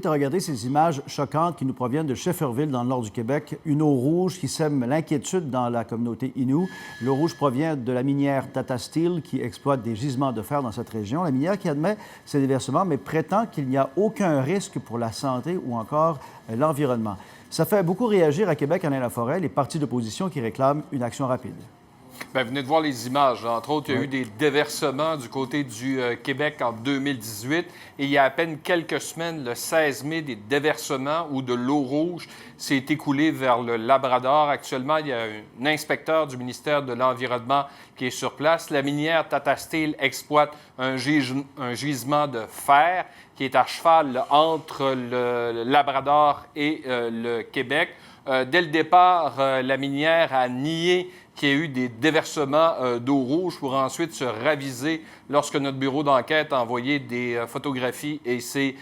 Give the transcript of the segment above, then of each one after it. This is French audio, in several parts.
Tu as regardé ces images choquantes qui nous proviennent de Shefferville, dans le nord du Québec. Une eau rouge qui sème l'inquiétude dans la communauté Innu. L'eau rouge provient de la minière Tata Steel qui exploite des gisements de fer dans cette région. La minière qui admet ces déversements, mais prétend qu'il n'y a aucun risque pour la santé ou encore l'environnement. Ça fait beaucoup réagir à Québec, Alain Laforêt, les partis d'opposition qui réclament une action rapide. Bien, vous venez de voir les images. Entre autres, il y a eu des déversements du côté du Québec en 2018. Et il y a à peine quelques semaines, le 16 mai, des déversements où de l'eau rouge s'est écoulée vers le Labrador. Actuellement, il y a un inspecteur du ministère de l'Environnement qui est sur place. La minière Tata Steel exploite un gisement de fer qui est à cheval là, entre le Labrador et le Québec. Dès le départ, la minière a nié qu'il y a eu des déversements d'eau rouge pour ensuite se raviser lorsque notre bureau d'enquête a envoyé des photographies et ces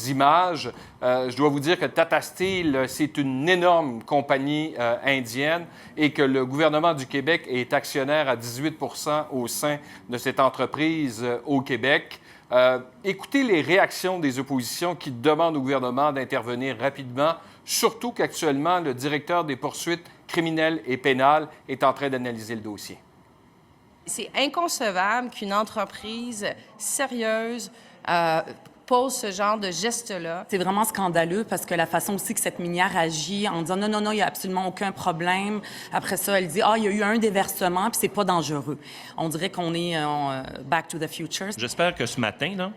images. Je dois vous dire que Tata Steel, c'est une énorme compagnie indienne et que le gouvernement du Québec est actionnaire à 18 au sein de cette entreprise au Québec. Écoutez les réactions des oppositions qui demandent au gouvernement d'intervenir rapidement, surtout qu'actuellement, le directeur des poursuites criminelles et pénales est en train d'analyser le dossier. C'est inconcevable qu'une entreprise sérieuse pose ce genre de geste-là. C'est vraiment scandaleux parce que la façon aussi que cette minière agit en disant non, il n'y a absolument aucun problème. Après ça, elle dit il y a eu un déversement puis c'est pas dangereux. On dirait qu'on est back to the future. J'espère que ce matin, là,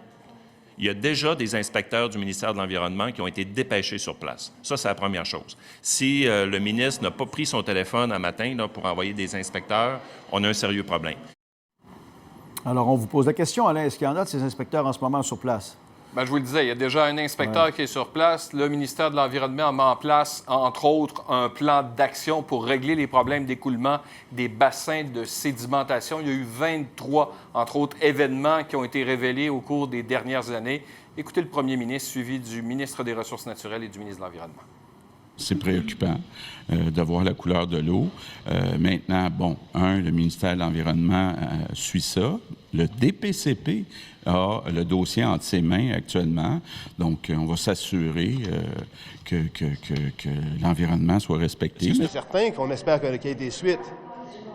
il y a déjà des inspecteurs du ministère de l'Environnement qui ont été dépêchés sur place. Ça, c'est la première chose. Si le ministre n'a pas pris son téléphone un matin là, pour envoyer des inspecteurs, on a un sérieux problème. Alors, on vous pose la question, Alain. Est-ce qu'il y en a de ces inspecteurs en ce moment sur place? Bien, je vous le disais, il y a déjà un inspecteur qui est sur place. Le ministère de l'Environnement met en place, entre autres, un plan d'action pour régler les problèmes d'écoulement des bassins de sédimentation. Il y a eu 23, entre autres, événements qui ont été révélés au cours des dernières années. Écoutez le premier ministre, suivi du ministre des Ressources naturelles et du ministre de l'Environnement. C'est préoccupant de voir la couleur de l'eau. Maintenant, le ministère de l'Environnement suit ça. Le DPCP a le dossier entre ses mains actuellement. Donc, on va s'assurer que l'environnement soit respecté. C'est certain qu'on espère qu'il y ait des suites.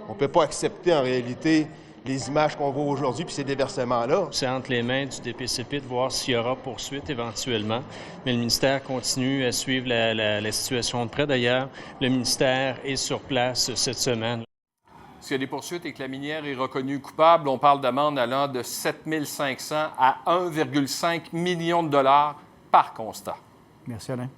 On ne peut pas accepter en réalité les images qu'on voit aujourd'hui puis ces déversements-là. C'est entre les mains du DPCP de voir s'il y aura poursuite éventuellement. Mais le ministère continue à suivre la situation de près. D'ailleurs, le ministère est sur place cette semaine. S'il y a des poursuites et que la minière est reconnue coupable, on parle d'amende allant de 7 500 à 1,5 million de dollars par constat. Merci, Alain.